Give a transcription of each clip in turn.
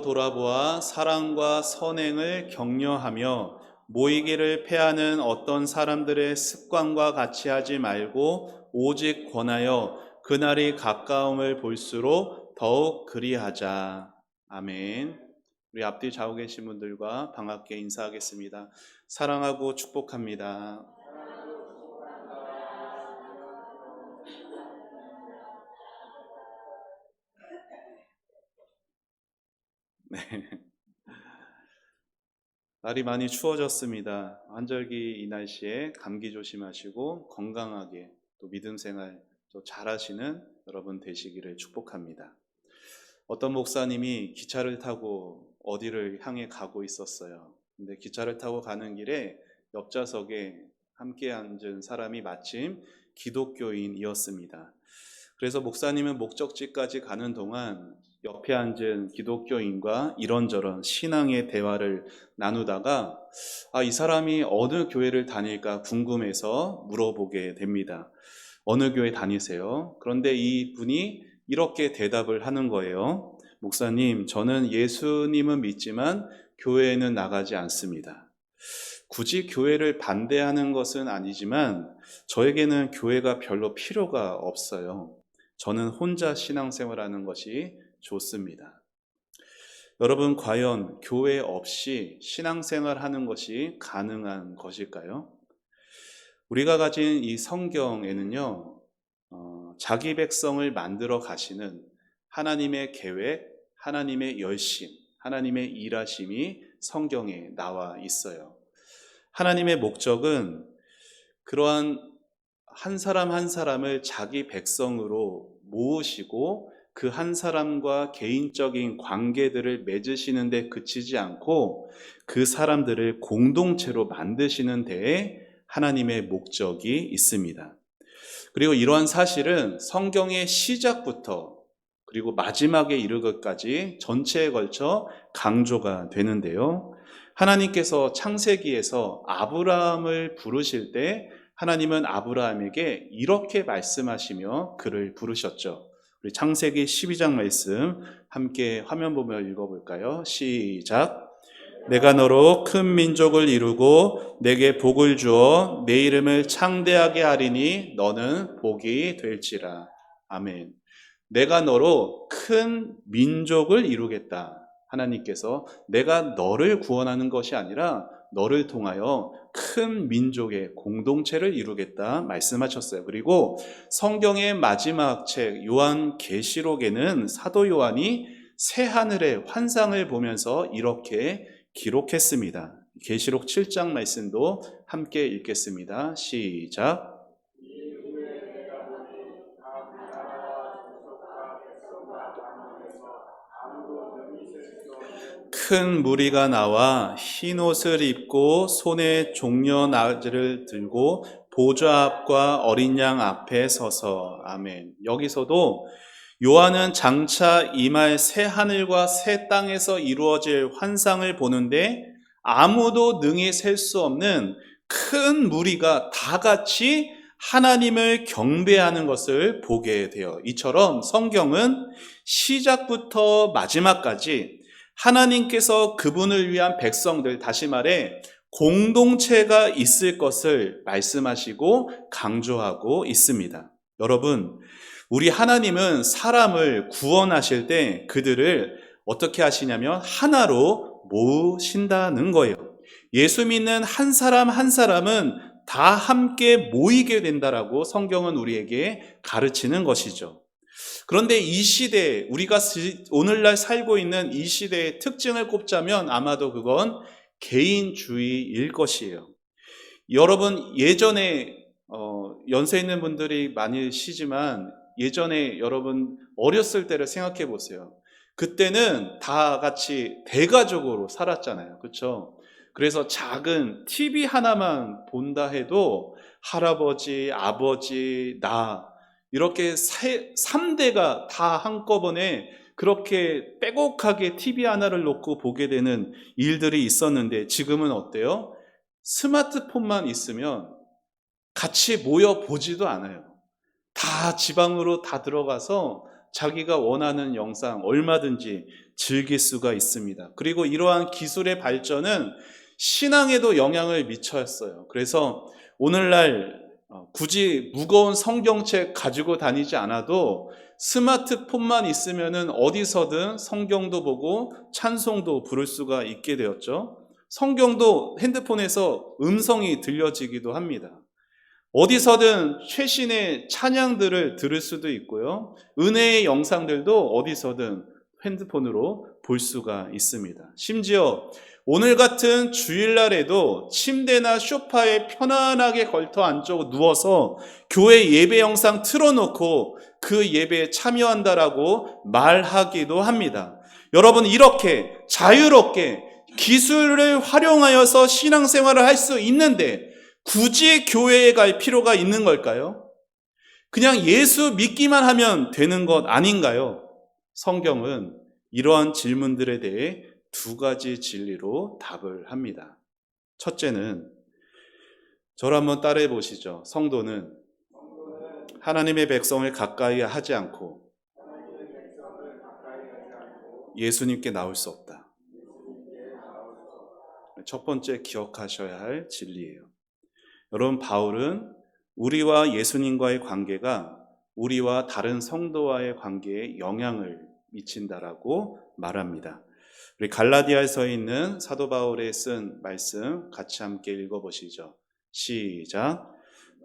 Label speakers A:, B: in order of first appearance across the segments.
A: 돌아보아 사랑과 선행을 격려하며 모이기를 패하는 어떤 사람들의 습관과 같이 하지 말고 오직 권하여 그날이 가까움을 볼수록 더욱 그리하자. 아멘. 우리 앞뒤 좌우 계신 분들과 반갑게 인사하겠습니다. 사랑하고 축복합니다. 네. 날이 많이 추워졌습니다. 환절기 이 날씨에 감기 조심하시고 건강하게 또 믿음 생활 또 잘하시는 여러분 되시기를 축복합니다. 어떤 목사님이 기차를 타고 어디를 향해 가고 있었어요. 근데 기차를 타고 가는 길에 옆좌석에 함께 앉은 사람이 마침 기독교인이었습니다. 그래서 목사님은 목적지까지 가는 동안 옆에 앉은 기독교인과 이런저런 신앙의 대화를 나누다가 이 사람이 어느 교회를 다닐까 궁금해서 물어보게 됩니다. 어느 교회 다니세요? 그런데 이 분이 이렇게 대답을 하는 거예요. 목사님, 저는 예수님은 믿지만 교회에는 나가지 않습니다. 굳이 교회를 반대하는 것은 아니지만 저에게는 교회가 별로 필요가 없어요. 저는 혼자 신앙생활하는 것이 좋습니다. 여러분, 과연 교회 없이 신앙생활하는 것이 가능한 것일까요? 우리가 가진 이 성경에는요, 자기 백성을 만들어 가시는 하나님의 계획, 하나님의 열심, 하나님의 일하심이 성경에 나와 있어요. 하나님의 목적은 그러한 한 사람 한 사람을 자기 백성으로 모으시고 그 한 사람과 개인적인 관계들을 맺으시는 데 그치지 않고 그 사람들을 공동체로 만드시는 데에 하나님의 목적이 있습니다. 그리고 이러한 사실은 성경의 시작부터 그리고 마지막에 이르기까지 전체에 걸쳐 강조가 되는데요. 하나님께서 창세기에서 아브라함을 부르실 때 하나님은 아브라함에게 이렇게 말씀하시며 그를 부르셨죠. 우리 창세기 12장 말씀 함께 화면 보며 읽어볼까요? 시작. 내가 너로 큰 민족을 이루고 내게 복을 주어 내 이름을 창대하게 하리니 너는 복이 될지라. 아멘. 내가 너로 큰 민족을 이루겠다. 하나님께서 내가 너를 구원하는 것이 아니라 너를 통하여 큰 민족의 공동체를 이루겠다 말씀하셨어요. 그리고 성경의 마지막 책 요한계시록에는 사도 요한이 새하늘의 환상을 보면서 이렇게 기록했습니다. 계시록 7장 말씀도 함께 읽겠습니다. 시작. 큰 무리가 나와 흰 옷을 입고 손에 종려나귀를 들고 보좌 앞과 어린 양 앞에 서서 아멘. 여기서도 요한은 장차 임할 새 하늘과 새 땅에서 이루어질 환상을 보는데 아무도 능히 셀 수 없는 큰 무리가 다 같이 하나님을 경배하는 것을 보게 돼요. 이처럼 성경은 시작부터 마지막까지 하나님께서 그분을 위한 백성들, 다시 말해 공동체가 있을 것을 말씀하시고 강조하고 있습니다. 여러분, 우리 하나님은 사람을 구원하실 때 그들을 어떻게 하시냐면 하나로 모으신다는 거예요. 예수 믿는 한 사람 한 사람은 다 함께 모이게 된다라고 성경은 우리에게 가르치는 것이죠. 그런데 이 시대, 우리가 오늘날 살고 있는 이 시대의 특징을 꼽자면 아마도 그건 개인주의일 것이에요. 여러분, 예전에 연세 있는 분들이 많으시지만 예전에 여러분 어렸을 때를 생각해 보세요. 그때는 다 같이 대가족으로 살았잖아요. 그렇죠? 그래서 작은 TV 하나만 본다 해도 할아버지, 아버지, 나 이렇게 3대가 다 한꺼번에 그렇게 빼곡하게 TV 하나를 놓고 보게 되는 일들이 있었는데 지금은 어때요? 스마트폰만 있으면 같이 모여 보지도 않아요. 다 지방으로 다 들어가서 자기가 원하는 영상 얼마든지 즐길 수가 있습니다. 그리고 이러한 기술의 발전은 신앙에도 영향을 미쳤어요. 그래서 오늘날 굳이 무거운 성경책 가지고 다니지 않아도 스마트폰만 있으면은 어디서든 성경도 보고 찬송도 부를 수가 있게 되었죠. 성경도 핸드폰에서 음성이 들려지기도 합니다. 어디서든 최신의 찬양들을 들을 수도 있고요. 은혜의 영상들도 어디서든 핸드폰으로 볼 수가 있습니다. 심지어 오늘 같은 주일날에도 침대나 소파에 편안하게 걸터 앉고 누워서 교회 예배 영상 틀어놓고 그 예배에 참여한다라고 말하기도 합니다. 여러분, 이렇게 자유롭게 기술을 활용하여서 신앙생활을 할 수 있는데 굳이 교회에 갈 필요가 있는 걸까요? 그냥 예수 믿기만 하면 되는 것 아닌가요? 성경은 이러한 질문들에 대해 두 가지 진리로 답을 합니다. 첫째는, 저를 한번 따라해 보시죠. 성도는 하나님의 백성을 가까이 하지 않고 예수님께 나올 수 없다. 첫 번째 기억하셔야 할 진리예요. 여러분, 바울은 우리와 예수님과의 관계가 우리와 다른 성도와의 관계에 영향을 미친다라고 말합니다. 우리 갈라디아서에 있는 사도 바울의 쓴 말씀 같이 함께 읽어보시죠. 시작.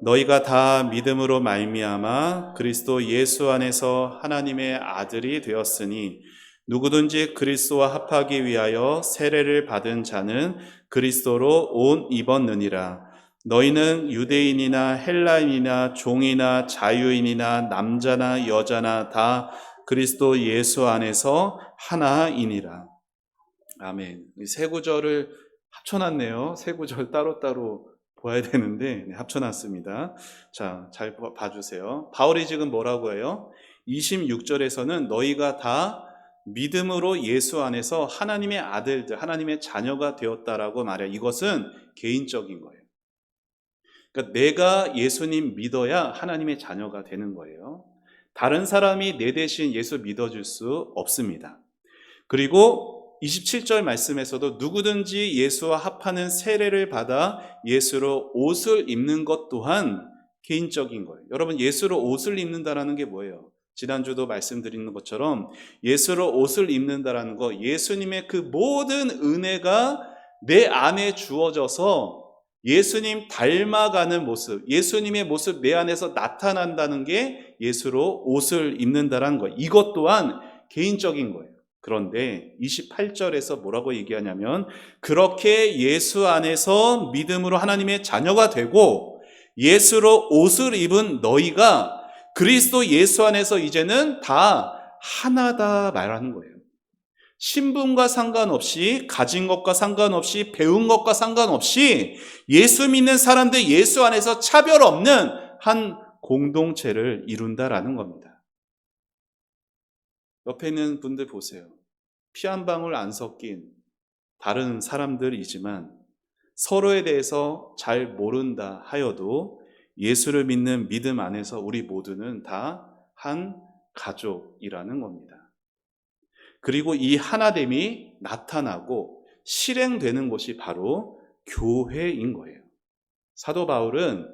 A: 너희가 다 믿음으로 말미암아 그리스도 예수 안에서 하나님의 아들이 되었으니 누구든지 그리스도와 합하기 위하여 세례를 받은 자는 그리스도로 옷 입었느니라. 너희는 유대인이나 헬라인이나 종이나 자유인이나 남자나 여자나 다 그리스도 예수 안에서 하나이니라. 아멘. 세 구절을 합쳐놨네요. 세 구절 따로따로 보아야 되는데 합쳐놨습니다. 자, 잘 봐주세요. 바울이 지금 뭐라고 해요? 26절에서는 너희가 다 믿음으로 예수 안에서 하나님의 아들들, 하나님의 자녀가 되었다라고 말해요. 이것은 개인적인 거예요. 그러니까 내가 예수님 믿어야 하나님의 자녀가 되는 거예요. 다른 사람이 내 대신 예수 믿어줄 수 없습니다. 그리고 27절 말씀에서도 누구든지 예수와 합하는 세례를 받아 예수로 옷을 입는 것 또한 개인적인 거예요. 여러분, 예수로 옷을 입는다라는 게 뭐예요? 지난주도 말씀드리는 것처럼 예수로 옷을 입는다라는 거, 예수님의 그 모든 은혜가 내 안에 주어져서 예수님 닮아가는 모습, 예수님의 모습 내 안에서 나타난다는 게 예수로 옷을 입는다라는 거예요. 이것 또한 개인적인 거예요. 그런데 28절에서 뭐라고 얘기하냐면, 그렇게 예수 안에서 믿음으로 하나님의 자녀가 되고 예수로 옷을 입은 너희가 그리스도 예수 안에서 이제는 다 하나다 말하는 거예요. 신분과 상관없이, 가진 것과 상관없이, 배운 것과 상관없이 예수 믿는 사람들 예수 안에서 차별 없는 한 공동체를 이룬다라는 겁니다. 옆에 있는 분들 보세요. 피 한 방울 안 섞인 다른 사람들이지만 서로에 대해서 잘 모른다 하여도 예수를 믿는 믿음 안에서 우리 모두는 다 한 가족이라는 겁니다. 그리고 이 하나됨이 나타나고 실행되는 것이 바로 교회인 거예요. 사도 바울은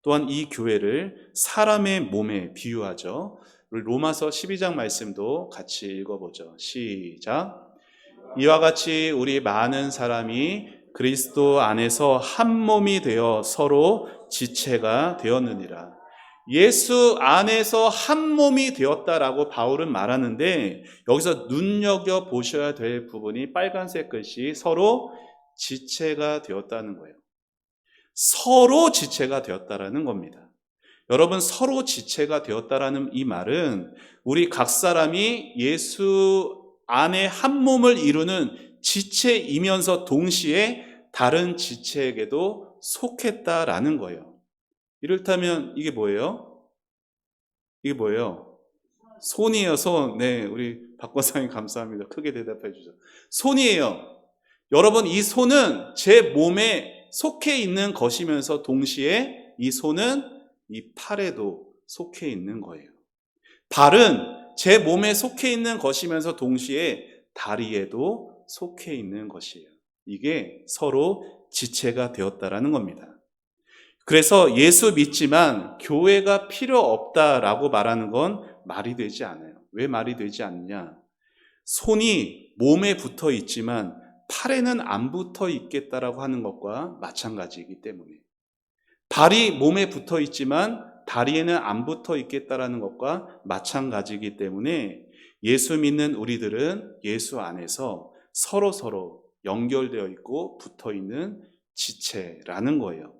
A: 또한 이 교회를 사람의 몸에 비유하죠. 우리 로마서 12장 말씀도 같이 읽어보죠. 시작. 이와 같이 우리 많은 사람이 그리스도 안에서 한 몸이 되어 서로 지체가 되었느니라. 예수 안에서 한 몸이 되었다라고 바울은 말하는데, 여기서 눈여겨보셔야 될 부분이 빨간색 글씨 서로 지체가 되었다는 거예요. 서로 지체가 되었다라는 겁니다. 여러분, 서로 지체가 되었다라는 이 말은 우리 각 사람이 예수 안에 한 몸을 이루는 지체이면서 동시에 다른 지체에게도 속했다라는 거예요. 이렇다면 이게 뭐예요? 이게 뭐예요? 손이에요, 손. 네, 우리 박 권사님 감사합니다. 크게 대답해 주죠. 손이에요. 여러분, 이 손은 제 몸에 속해 있는 것이면서 동시에 이 손은 이 팔에도 속해 있는 거예요. 발은 제 몸에 속해 있는 것이면서 동시에 다리에도 속해 있는 것이에요. 이게 서로 지체가 되었다라는 겁니다. 그래서 예수 믿지만 교회가 필요 없다라고 말하는 건 말이 되지 않아요. 왜 말이 되지 않느냐? 손이 몸에 붙어 있지만 팔에는 안 붙어 있겠다라고 하는 것과 마찬가지이기 때문에, 발이 몸에 붙어 있지만 다리에는 안 붙어 있겠다라는 것과 마찬가지이기 때문에 예수 믿는 우리들은 예수 안에서 서로 연결되어 있고 붙어 있는 지체라는 거예요.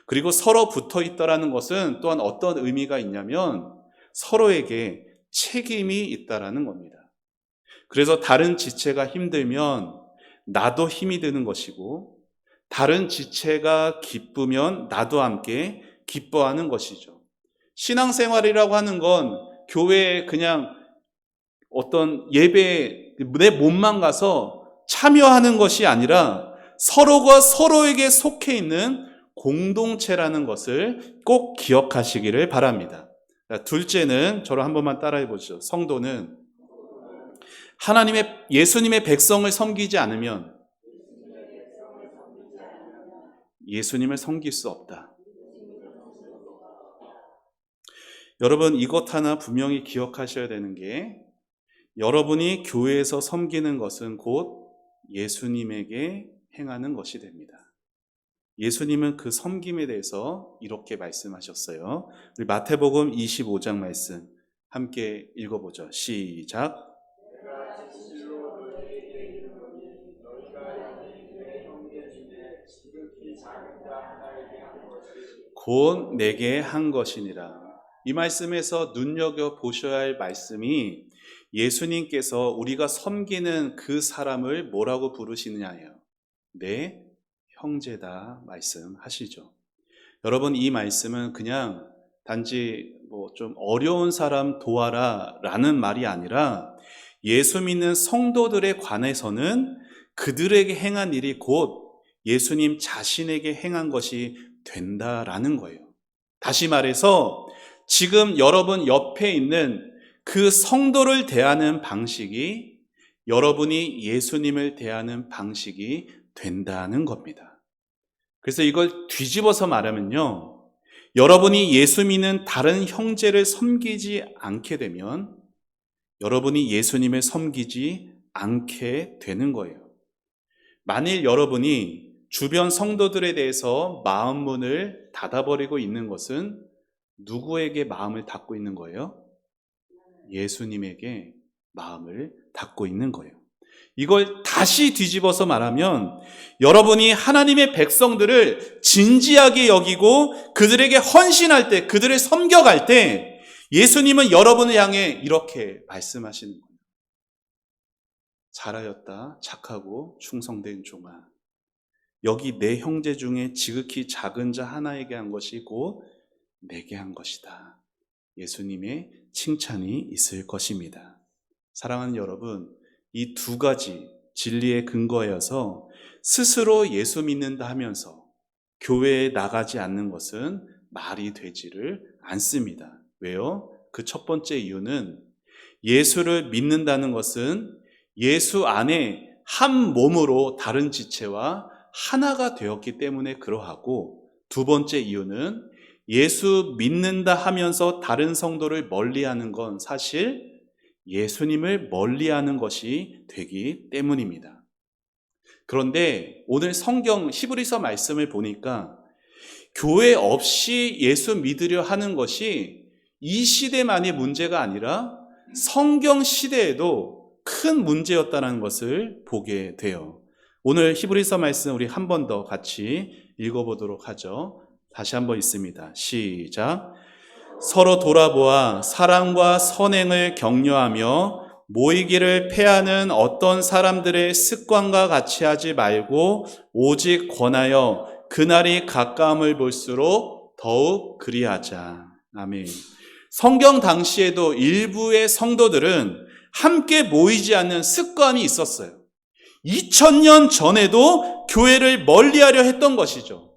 A: 그리고 서로 붙어 있다라는 것은 또한 어떤 의미가 있냐면 서로에게 책임이 있다라는 겁니다. 그래서 다른 지체가 힘들면 나도 힘이 드는 것이고, 다른 지체가 기쁘면 나도 함께 기뻐하는 것이죠. 신앙생활이라고 하는 건 교회에 그냥 어떤 예배에 내 몸만 가서 참여하는 것이 아니라 서로가 서로에게 속해 있는 공동체라는 것을 꼭 기억하시기를 바랍니다. 둘째는 저를 한 번만 따라해 보시죠. 성도는 예수님의 백성을 섬기지 않으면 예수님을 섬길 수 없다. 여러분, 이것 하나 분명히 기억하셔야 되는 게, 여러분이 교회에서 섬기는 것은 곧 예수님에게 행하는 것이 됩니다. 예수님은 그 섬김에 대해서 이렇게 말씀하셨어요. 우리 마태복음 25장 말씀 함께 읽어보죠. 시작. 곧 내게 한 것이니라. 이 말씀에서 눈여겨보셔야 할 말씀이 예수님께서 우리가 섬기는 그 사람을 뭐라고 부르시느냐예요. 내 형제다 말씀하시죠. 여러분, 이 말씀은 그냥 단지 좀 어려운 사람 도와라 라는 말이 아니라 예수 믿는 성도들에 관해서는 그들에게 행한 일이 곧 예수님 자신에게 행한 것이 된다라는 거예요. 다시 말해서 지금 여러분 옆에 있는 그 성도를 대하는 방식이 여러분이 예수님을 대하는 방식이 된다는 겁니다. 그래서 이걸 뒤집어서 말하면요, 여러분이 예수 믿는 다른 형제를 섬기지 않게 되면 여러분이 예수님을 섬기지 않게 되는 거예요. 만일 여러분이 주변 성도들에 대해서 마음 문을 닫아버리고 있는 것은 누구에게 마음을 닫고 있는 거예요? 예수님에게 마음을 닫고 있는 거예요. 이걸 다시 뒤집어서 말하면 여러분이 하나님의 백성들을 진지하게 여기고 그들에게 헌신할 때, 그들을 섬겨갈 때 예수님은 여러분을 향해 이렇게 말씀하시는 거예요. 잘하였다, 착하고 충성된 종아. 여기 내 형제 중에 지극히 작은 자 하나에게 한 것이 곧 내게 한 것이다. 예수님의 칭찬이 있을 것입니다. 사랑하는 여러분, 이 두 가지 진리의 근거여서 스스로 예수 믿는다 하면서 교회에 나가지 않는 것은 말이 되지를 않습니다. 왜요? 그 첫 번째 이유는 예수를 믿는다는 것은 예수 안에 한 몸으로 다른 지체와 하나가 되었기 때문에 그러하고, 두 번째 이유는 예수 믿는다 하면서 다른 성도를 멀리하는 건 사실 예수님을 멀리하는 것이 되기 때문입니다. 그런데 오늘 성경 히브리서 말씀을 보니까 교회 없이 예수 믿으려 하는 것이 이 시대만의 문제가 아니라 성경 시대에도 큰 문제였다는 것을 보게 돼요. 오늘 히브리서 말씀 우리 한 번 더 같이 읽어보도록 하죠. 다시 한번 읽습니다. 시작. 서로 돌아보아 사랑과 선행을 격려하며 모이기를 패하는 어떤 사람들의 습관과 같이 하지 말고 오직 권하여 그날이 가까움을 볼수록 더욱 그리하자. 아멘. 성경 당시에도 일부의 성도들은 함께 모이지 않는 습관이 있었어요. 2000년 전에도 교회를 멀리하려 했던 것이죠.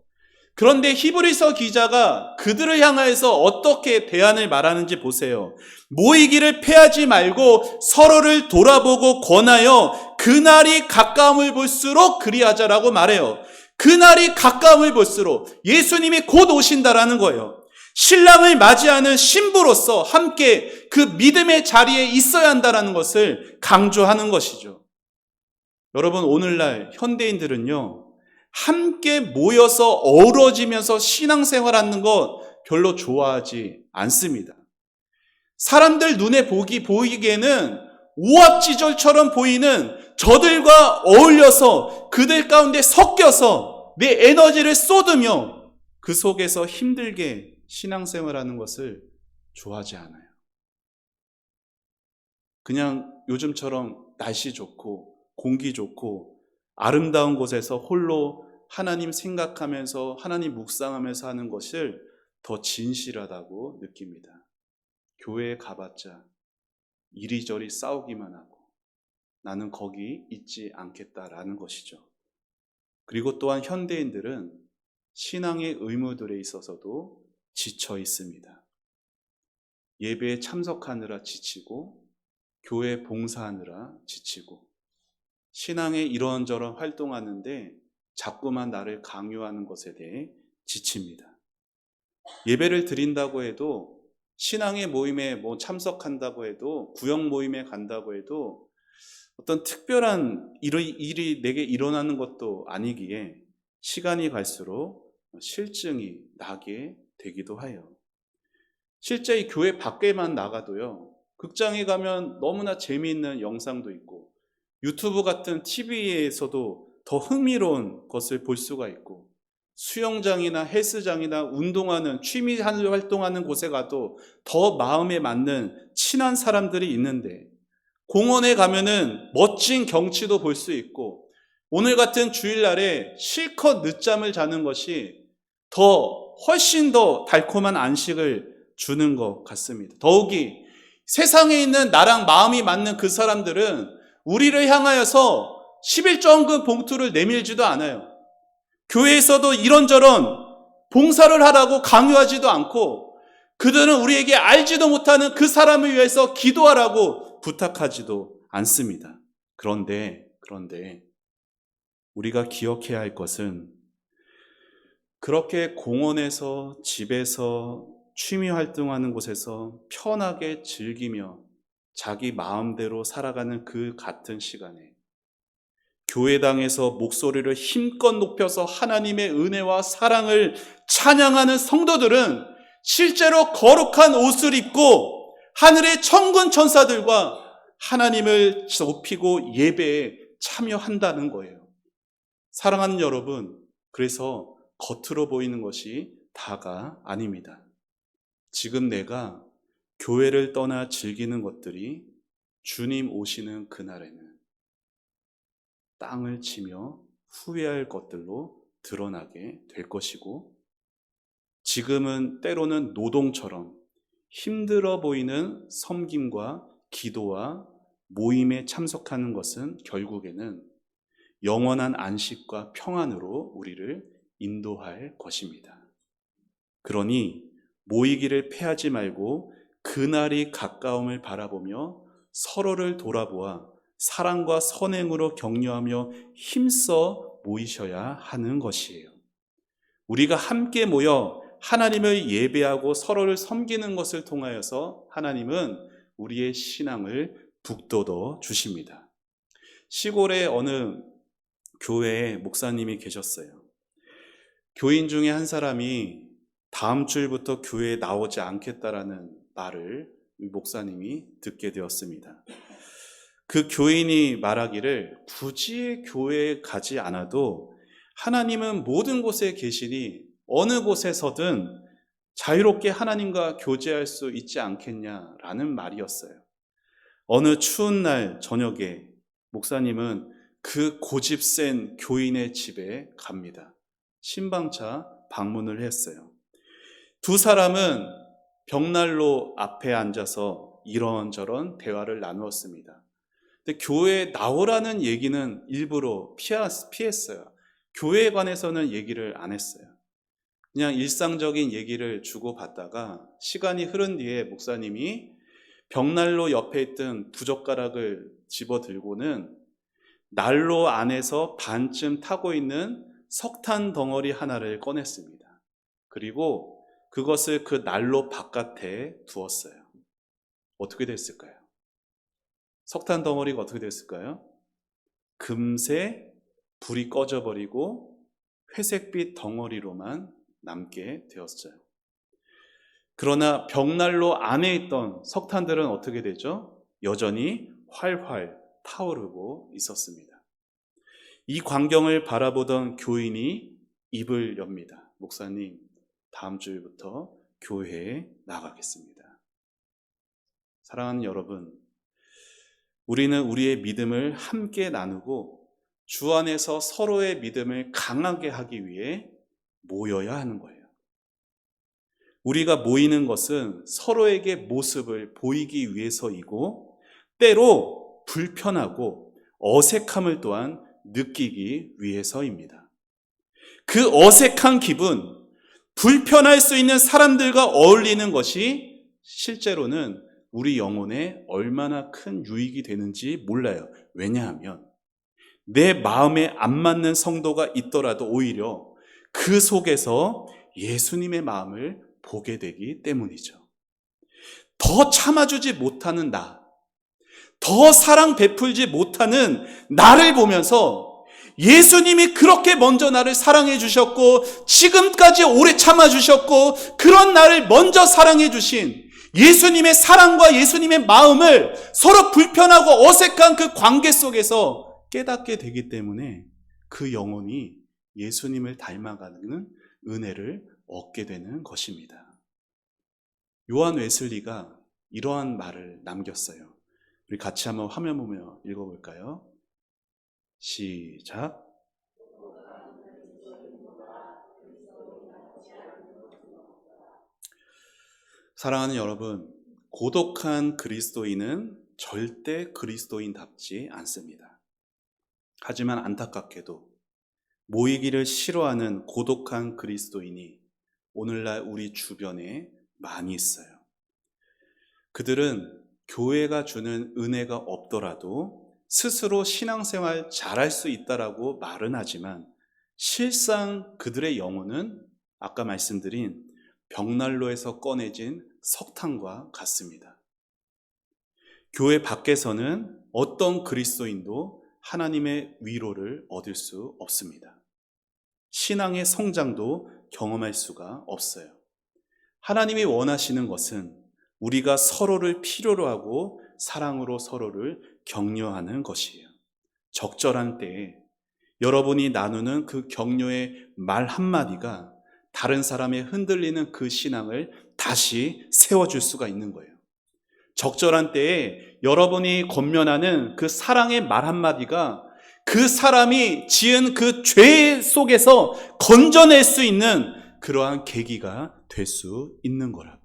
A: 그런데 히브리서 기자가 그들을 향하여서 어떻게 대안을 말하는지 보세요. 모이기를 패하지 말고 서로를 돌아보고 권하여 그날이 가까움을 볼수록 그리하자라고 말해요. 그날이 가까움을 볼수록 예수님이 곧 오신다라는 거예요. 신랑을 맞이하는 신부로서 함께 그 믿음의 자리에 있어야 한다는 것을 강조하는 것이죠. 여러분, 오늘날 현대인들은요, 함께 모여서 어우러지면서 신앙생활하는 것 별로 좋아하지 않습니다. 사람들 눈에 보이기에는 오합지졸처럼 보이는 저들과 어울려서 그들 가운데 섞여서 내 에너지를 쏟으며 그 속에서 힘들게 신앙생활하는 것을 좋아하지 않아요. 그냥 요즘처럼 날씨 좋고 공기 좋고 아름다운 곳에서 홀로 하나님 생각하면서 하나님 묵상하면서 하는 것을 더 진실하다고 느낍니다. 교회에 가봤자 이리저리 싸우기만 하고 나는 거기 있지 않겠다라는 것이죠. 그리고 또한 현대인들은 신앙의 의무들에 있어서도 지쳐 있습니다. 예배에 참석하느라 지치고 교회 봉사하느라 지치고 신앙에 이런저런 활동하는데 자꾸만 나를 강요하는 것에 대해 지칩니다. 예배를 드린다고 해도 신앙의 모임에 참석한다고 해도 구역 모임에 간다고 해도 어떤 특별한 일이 내게 일어나는 것도 아니기에 시간이 갈수록 실증이 나게 되기도 해요. 실제 이 교회 밖에만 나가도요, 극장에 가면 너무나 재미있는 영상도 있고 유튜브 같은 TV에서도 더 흥미로운 것을 볼 수가 있고 수영장이나 헬스장이나 운동하는 취미 활동하는 곳에 가도 더 마음에 맞는 친한 사람들이 있는데 공원에 가면은 멋진 경치도 볼 수 있고 오늘 같은 주일날에 실컷 늦잠을 자는 것이 훨씬 더 달콤한 안식을 주는 것 같습니다. 더욱이 세상에 있는 나랑 마음이 맞는 그 사람들은 우리를 향하여서 11조헌금 봉투를 내밀지도 않아요. 교회에서도 이런저런 봉사를 하라고 강요하지도 않고 그들은 우리에게 알지도 못하는 그 사람을 위해서 기도하라고 부탁하지도 않습니다. 그런데 우리가 기억해야 할 것은 그렇게 공원에서 집에서 취미 활동하는 곳에서 편하게 즐기며 자기 마음대로 살아가는 그 같은 시간에 교회당에서 목소리를 힘껏 높여서 하나님의 은혜와 사랑을 찬양하는 성도들은 실제로 거룩한 옷을 입고 하늘의 천군 천사들과 하나님을 높이고 예배에 참여한다는 거예요. 사랑하는 여러분, 그래서 겉으로 보이는 것이 다가 아닙니다. 지금 내가 교회를 떠나 즐기는 것들이 주님 오시는 그날에는 땅을 치며 후회할 것들로 드러나게 될 것이고 지금은 때로는 노동처럼 힘들어 보이는 섬김과 기도와 모임에 참석하는 것은 결국에는 영원한 안식과 평안으로 우리를 인도할 것입니다. 그러니 모이기를 패하지 말고 그날이 가까움을 바라보며 서로를 돌아보아 사랑과 선행으로 격려하며 힘써 모이셔야 하는 것이에요. 우리가 함께 모여 하나님을 예배하고 서로를 섬기는 것을 통하여서 하나님은 우리의 신앙을 북돋워 주십니다. 시골에 어느 교회에 목사님이 계셨어요. 교인 중에 한 사람이 다음 주일부터 교회에 나오지 않겠다라는 말을 목사님이 듣게 되었습니다. 그 교인이 말하기를 굳이 교회에 가지 않아도 하나님은 모든 곳에 계시니 어느 곳에서든 자유롭게 하나님과 교제할 수 있지 않겠냐라는 말이었어요. 어느 추운 날 저녁에 목사님은 그 고집센 교인의 집에 갑니다. 신방차 방문을 했어요. 두 사람은 벽난로 앞에 앉아서 이런저런 대화를 나누었습니다. 근데 교회에 나오라는 얘기는 일부러 피했어요. 교회에 관해서는 얘기를 안 했어요. 그냥 일상적인 얘기를 주고받다가 시간이 흐른 뒤에 목사님이 벽난로 옆에 있던 부젓가락을 집어들고는 난로 안에서 반쯤 타고 있는 석탄 덩어리 하나를 꺼냈습니다. 그리고 그것을 그 난로 바깥에 두었어요. 어떻게 됐을까요? 석탄 덩어리가 어떻게 됐을까요? 금세 불이 꺼져버리고 회색빛 덩어리로만 남게 되었어요. 그러나 벽난로 안에 있던 석탄들은 어떻게 되죠? 여전히 활활 타오르고 있었습니다. 이 광경을 바라보던 교인이 입을 엽니다. 목사님, 다음 주부터 교회에 나가겠습니다. 사랑하는 여러분, 우리는 우리의 믿음을 함께 나누고 주 안에서 서로의 믿음을 강하게 하기 위해 모여야 하는 거예요. 우리가 모이는 것은 서로에게 모습을 보이기 위해서이고 때로 불편하고 어색함을 또한 느끼기 위해서입니다. 그 어색한 기분, 불편할 수 있는 사람들과 어울리는 것이 실제로는 우리 영혼에 얼마나 큰 유익이 되는지 몰라요. 왜냐하면 내 마음에 안 맞는 성도가 있더라도 오히려 그 속에서 예수님의 마음을 보게 되기 때문이죠. 더 참아주지 못하는 나, 더 사랑 베풀지 못하는 나를 보면서 예수님이 그렇게 먼저 나를 사랑해 주셨고 지금까지 오래 참아 주셨고 그런 나를 먼저 사랑해 주신 예수님의 사랑과 예수님의 마음을 서로 불편하고 어색한 그 관계 속에서 깨닫게 되기 때문에 그 영혼이 예수님을 닮아가는 은혜를 얻게 되는 것입니다. 요한 웨슬리가 이러한 말을 남겼어요. 우리 같이 한번 화면 보며 읽어볼까요? 시작. 사랑하는 여러분, 고독한 그리스도인은 절대 그리스도인답지 않습니다. 하지만 안타깝게도 모이기를 싫어하는 고독한 그리스도인이 오늘날 우리 주변에 많이 있어요. 그들은 교회가 주는 은혜가 없더라도 스스로 신앙생활 잘할 수 있다라고 말은 하지만 실상 그들의 영혼은 아까 말씀드린 벽난로에서 꺼내진 석탄과 같습니다. 교회 밖에서는 어떤 그리스도인도 하나님의 위로를 얻을 수 없습니다. 신앙의 성장도 경험할 수가 없어요. 하나님이 원하시는 것은 우리가 서로를 필요로 하고 사랑으로 서로를 격려하는 것이에요. 적절한 때에 여러분이 나누는 그 격려의 말 한마디가 다른 사람의 흔들리는 그 신앙을 다시 세워줄 수가 있는 거예요. 적절한 때에 여러분이 권면하는 그 사랑의 말 한마디가 그 사람이 지은 그 죄 속에서 건져낼 수 있는 그러한 계기가 될 수 있는 거라고요.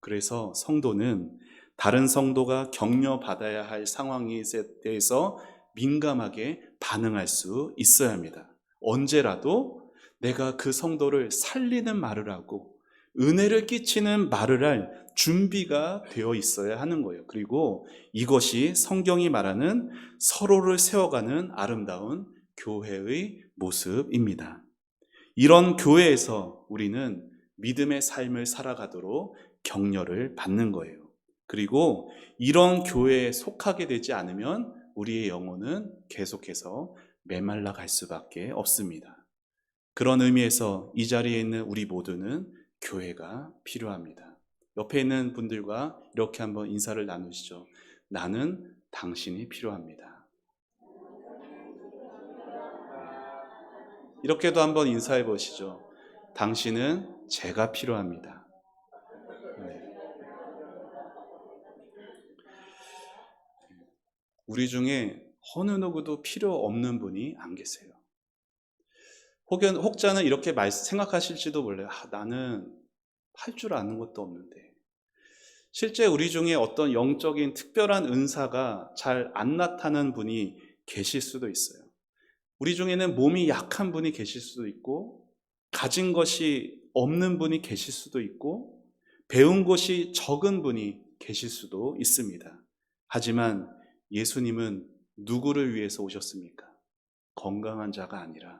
A: 그래서 성도는 다른 성도가 격려받아야 할 상황에 대해서 민감하게 반응할 수 있어야 합니다. 언제라도 내가 그 성도를 살리는 말을 하고 은혜를 끼치는 말을 할 준비가 되어 있어야 하는 거예요. 그리고 이것이 성경이 말하는 서로를 세워가는 아름다운 교회의 모습입니다. 이런 교회에서 우리는 믿음의 삶을 살아가도록 격려를 받는 거예요. 그리고 이런 교회에 속하게 되지 않으면 우리의 영혼은 계속해서 메말라 갈 수밖에 없습니다. 그런 의미에서 이 자리에 있는 우리 모두는 교회가 필요합니다. 옆에 있는 분들과 이렇게 한번 인사를 나누시죠. 나는 당신이 필요합니다. 이렇게도 한번 인사해 보시죠. 당신은 제가 필요합니다. 우리 중에 어느 누구도 필요 없는 분이 안 계세요. 혹자는 이렇게 생각하실지도 몰라요. 나는 할 줄 아는 것도 없는데. 실제 우리 중에 어떤 영적인 특별한 은사가 잘 안 나타나는 분이 계실 수도 있어요. 우리 중에는 몸이 약한 분이 계실 수도 있고 가진 것이 없는 분이 계실 수도 있고 배운 것이 적은 분이 계실 수도 있습니다. 하지만 예수님은 누구를 위해서 오셨습니까? 건강한 자가 아니라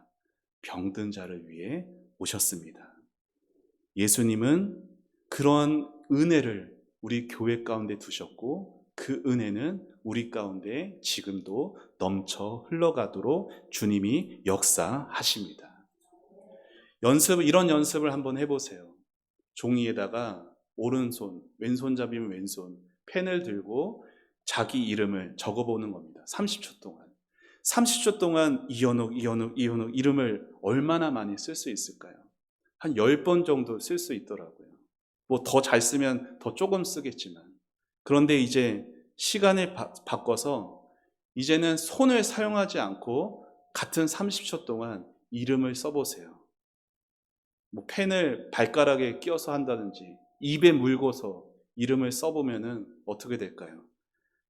A: 병든 자를 위해 오셨습니다. 예수님은 그런 은혜를 우리 교회 가운데 두셨고 그 은혜는 우리 가운데 지금도 넘쳐 흘러가도록 주님이 역사하십니다. 이런 연습을 한번 해보세요. 종이에다가 오른손, 왼손잡이면 왼손, 펜을 들고 자기 이름을 적어보는 겁니다. 30초 동안. 30초 동안 이현욱 이름을 얼마나 많이 쓸 수 있을까요? 한 10번 정도 쓸 수 있더라고요. 뭐 더 잘 쓰면 더 조금 쓰겠지만. 그런데 이제 시간을 바꿔서 이제는 손을 사용하지 않고 같은 30초 동안 이름을 써보세요. 뭐 펜을 발가락에 끼워서 한다든지 입에 물고서 이름을 써보면은 어떻게 될까요?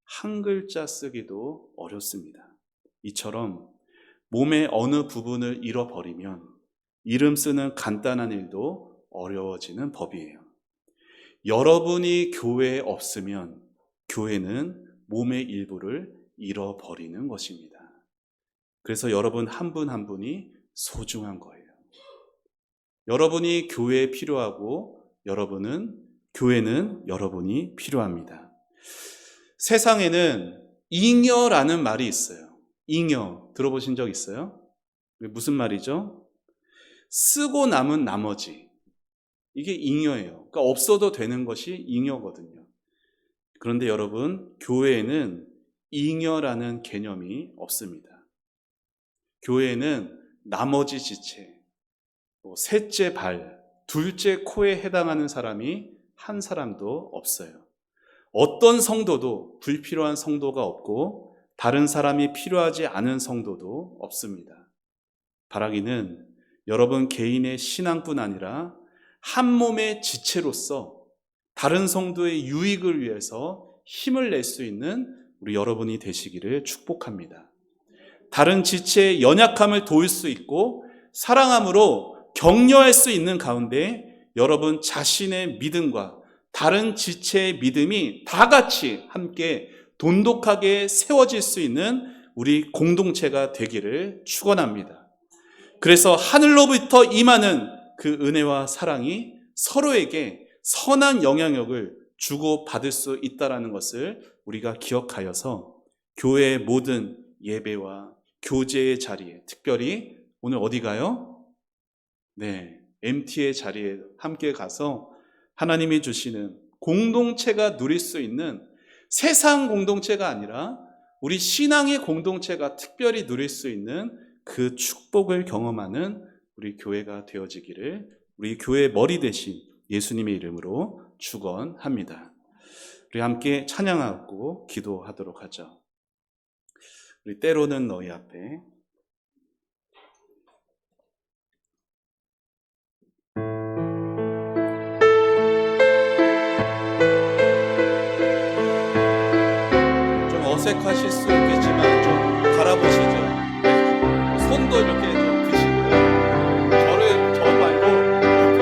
A: 한 글자 쓰기도 어렵습니다. 이처럼 몸의 어느 부분을 잃어버리면 이름 쓰는 간단한 일도 어려워지는 법이에요. 여러분이 교회에 없으면 교회는 몸의 일부를 잃어버리는 것입니다. 그래서 여러분 한 분 한 분이 소중한 거예요. 여러분이 교회에 필요하고 교회는 여러분이 필요합니다. 세상에는 잉여라는 말이 있어요. 잉여 들어보신 적 있어요? 무슨 말이죠? 쓰고 남은 나머지. 이게 잉여예요. 그러니까 없어도 되는 것이 잉여거든요. 그런데 여러분, 교회에는 잉여라는 개념이 없습니다. 교회에는 나머지 지체, 셋째 발, 둘째 코에 해당하는 사람이 한 사람도 없어요. 어떤 성도도 불필요한 성도가 없고 다른 사람이 필요하지 않은 성도도 없습니다. 바라기는 여러분 개인의 신앙뿐 아니라 한 몸의 지체로서 다른 성도의 유익을 위해서 힘을 낼 수 있는 우리 여러분이 되시기를 축복합니다. 다른 지체의 연약함을 도울 수 있고 사랑함으로 격려할 수 있는 가운데 여러분 자신의 믿음과 다른 지체의 믿음이 다 같이 함께 돈독하게 세워질 수 있는 우리 공동체가 되기를 축원합니다. 그래서 하늘로부터 임하는 그 은혜와 사랑이 서로에게 선한 영향력을 주고받을 수 있다는 것을 우리가 기억하여서 교회의 모든 예배와 교제의 자리에, 특별히 오늘 어디 가요? 네, MT의 자리에 함께 가서 하나님이 주시는 공동체가 누릴 수 있는 세상 공동체가 아니라 우리 신앙의 공동체가 특별히 누릴 수 있는 그 축복을 경험하는 우리 교회가 되어지기를 우리 교회의 머리 대신 예수님의 이름으로 축원합니다. 우리 함께 찬양하고 기도하도록 하죠. 우리 때로는 너희 앞에 좀 어색하실 수 있겠지만 좀 바라보시죠. 손도 이렇게 좀 드시고요. 저 말고 이렇게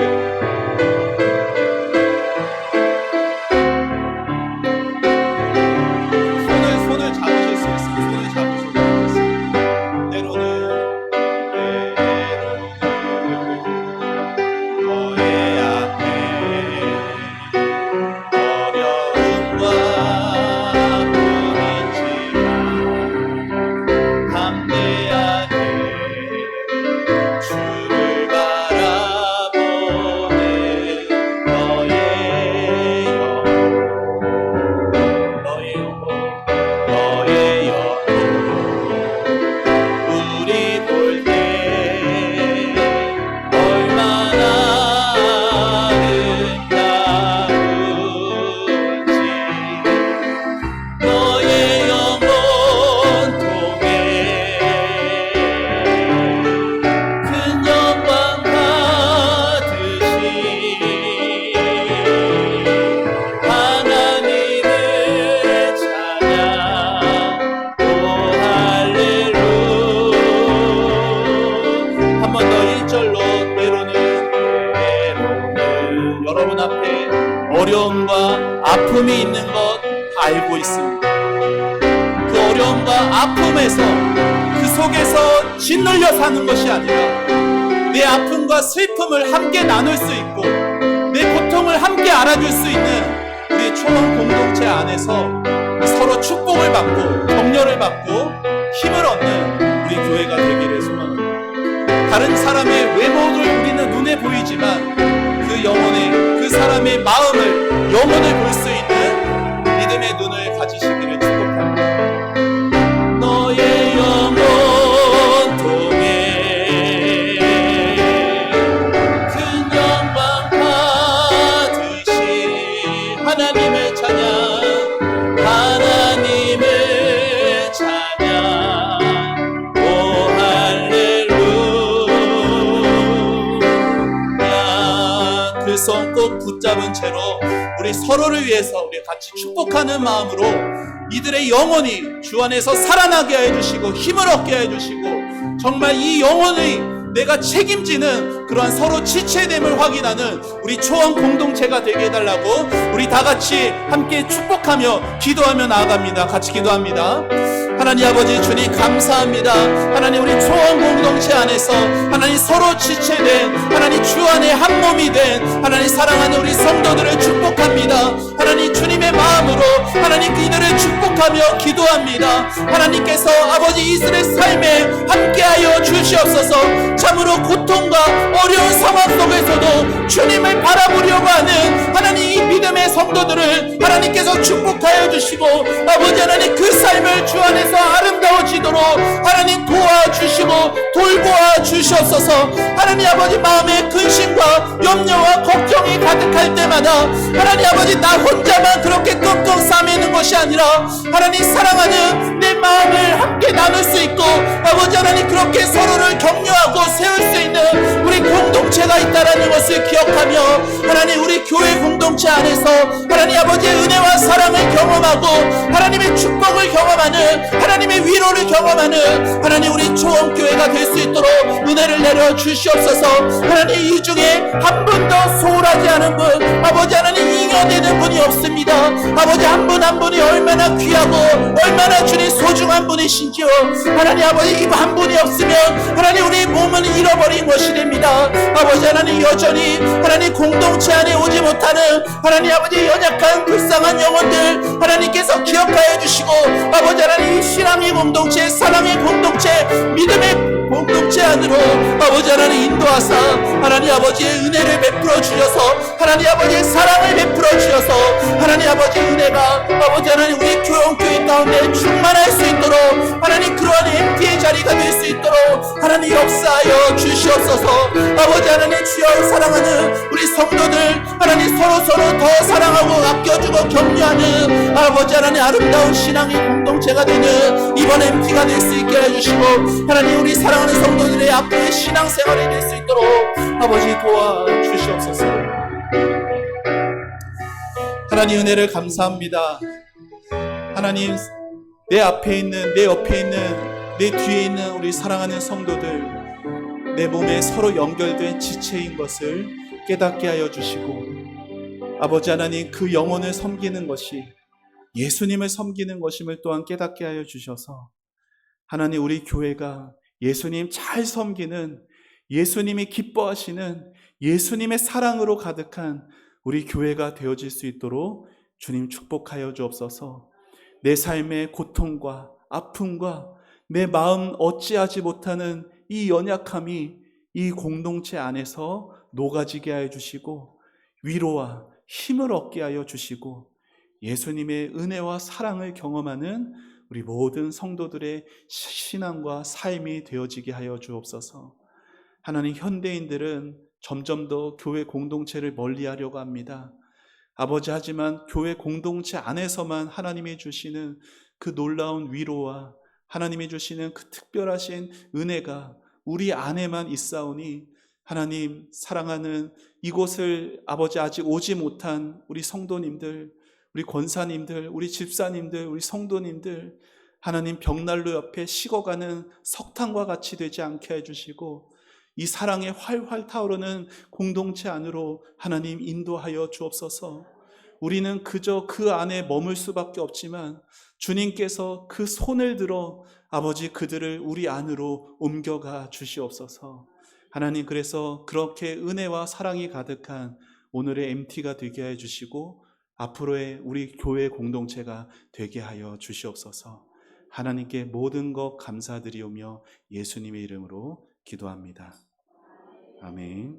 A: 손을 잡으실 수 있으면 손을 잡으셔도 되겠습니다. 때로는 너의 앞에 어려움과 아픔이지만 담대하게 위에 있는 것 다 알고 있습니다. 그 어려움과 아픔에서 그 속에서 짓눌려 사는 것이 아니라 내 아픔과 슬픔을 함께 나눌 수 있고 내 고통을 함께 알아줄 수 있는 우리 초원 공동체 안에서 서로 축복을 받고 격려를 받고 힘을 얻는 우리 교회가 되기를 소망합니다. 다른 사람의 외모를 우리는 눈에 보이지만 그 영혼의, 그 사람의 마음을, 영혼을 볼 수 있는 믿음의 눈을 가지시기를 축복합니다. 너의 영혼 통해 큰 영광 받으신 하나님을 찬양, 하나님을 찬양, 오 할렐루야. 그 손 꼭 붙잡은 채로 우리 서로를 위해서 우리 같이 축복하는 마음으로 이들의 영혼이 주 안에서 살아나게 해주시고 힘을 얻게 해주시고 정말 이 영혼이 내가 책임지는 그러한 서로 지체됨을 확인하는 우리 초원 공동체가 되게 해달라고 우리 다 같이 함께 축복하며 기도하며 나아갑니다. 같이 기도합니다. 하나님 아버지 주님 감사합니다. 하나님 우리 초원 공동체 안에서 하나님 서로 지체된 하나님 주 안에 한 몸이 된 하나님 사랑하는 우리 성도들을 축복합니다. 하나님 주님의 마음으로 하나님 이들을 축복하며 기도합니다. 하나님께서 아버지 이들의 삶에 함께하여 주시옵소서. 참으로 고통과 어려운 상황 속에서도 주님을 바라보려고 하는 하나님 이 믿음의 성도들을 하나님께서 축복하여 주시고 아버지 하나님 그 삶을 주 안에서 아름다워지도록 하나님 도와주시고 돌보아 주시옵소서. 하나님 아버지 마음에 근심과 염려와 걱정이 가득할 때마다 하나님 아버지 나 혼자만 그렇게 끙끙 싸매는 것이 아니라 하나님 사랑하는 내 마음을 함께 나눌 수 있고 아버지 하나님 그렇게 서로를 격려하고 세울 수 있는 우리 공동체가 있다라는 것을 기억하며 하나님 우리 교회 공동체 안에서 하나님 아버지의 은혜와 사랑을 경험하고 하나님의 축복을 경험하는 하나님의 위로를 경험하는 하나님 우리 초원교회가 될 수 있도록 은혜를 내려 주시옵소서. 하나님 이 중에 한 분도 소홀하지 않은 분 아버지 하나님 잉여되는 분이 없습니다. 아버지 한 분 한 분이 얼마나 귀하고 얼마나 주님 소중한 분이신지요. 하나님 아버지 이 한 분이 없으면 하나님 우리 몸은 잃어버린 것이 됩니다. 아버지 하나님 여전히 하나님 공동체 안에 오지 못하는 하나님 아버지 연약한 불쌍한 영혼들 하나님께서 기억하여 주시고 아버지 하나님 신앙의 공동체 사랑의 공동체 믿음의 공동체 안으로 아버지 하나님 인도하사 하나님 아버지의 은혜를 베풀어 주셔서 하나님 아버지의 사랑을 베풀어 주셔서 하나님 아버지의 은혜가 아버지 하나님 우리 교회 가운데 충만할 수 있도록 하나님 그러한 MT의 자리가 될 수 있도록 하나님 역사하여 주시옵소서. 아버지 하나님 주여 사랑하는 우리 성도들 하나님 서로 더 사랑하고 아껴주고 격려하는 아버지 하나님 아름다운 신앙의 공동체가 되는 이번 MT가 될 수 있게 해주시고 하나님 우리 사랑하는 성도들의 앞으로의 신앙생활이 될 수 있도록 아버지 도와주시옵소서. 하나님 은혜를 감사합니다. 하나님 내 앞에 있는 내 옆에 있는 내 뒤에 있는 우리 사랑하는 성도들 내 몸에 서로 연결된 지체인 것을 깨닫게 하여 주시고 아버지 하나님 그 영혼을 섬기는 것이 예수님을 섬기는 것임을 또한 깨닫게 하여 주셔서 하나님 우리 교회가 예수님 잘 섬기는 예수님이 기뻐하시는 예수님의 사랑으로 가득한 우리 교회가 되어질 수 있도록 주님 축복하여 주옵소서. 내 삶의 고통과 아픔과 내 마음 어찌하지 못하는 이 연약함이 이 공동체 안에서 녹아지게 하여 주시고 위로와 힘을 얻게 하여 주시고 예수님의 은혜와 사랑을 경험하는 우리 모든 성도들의 신앙과 삶이 되어지게 하여 주옵소서. 하나님 현대인들은 점점 더 교회 공동체를 멀리하려고 합니다. 아버지 하지만 교회 공동체 안에서만 하나님이 주시는 그 놀라운 위로와 하나님이 주시는 그 특별하신 은혜가 우리 안에만 있사오니 하나님 사랑하는 이곳을 아버지 아직 오지 못한 우리 성도님들 우리 권사님들 우리 집사님들 우리 성도님들 하나님 벽난로 옆에 식어가는 석탄과 같이 되지 않게 해주시고 이 사랑에 활활 타오르는 공동체 안으로 하나님 인도하여 주옵소서. 우리는 그저 그 안에 머물 수밖에 없지만 주님께서 그 손을 들어 아버지 그들을 우리 안으로 옮겨가 주시옵소서. 하나님, 그래서 그렇게 은혜와 사랑이 가득한 오늘의 MT가 되게 해 주시고 앞으로의 우리 교회 공동체가 되게 하여 주시옵소서. 하나님께 모든 것 감사드리오며 예수님의 이름으로 기도합니다. 아멘.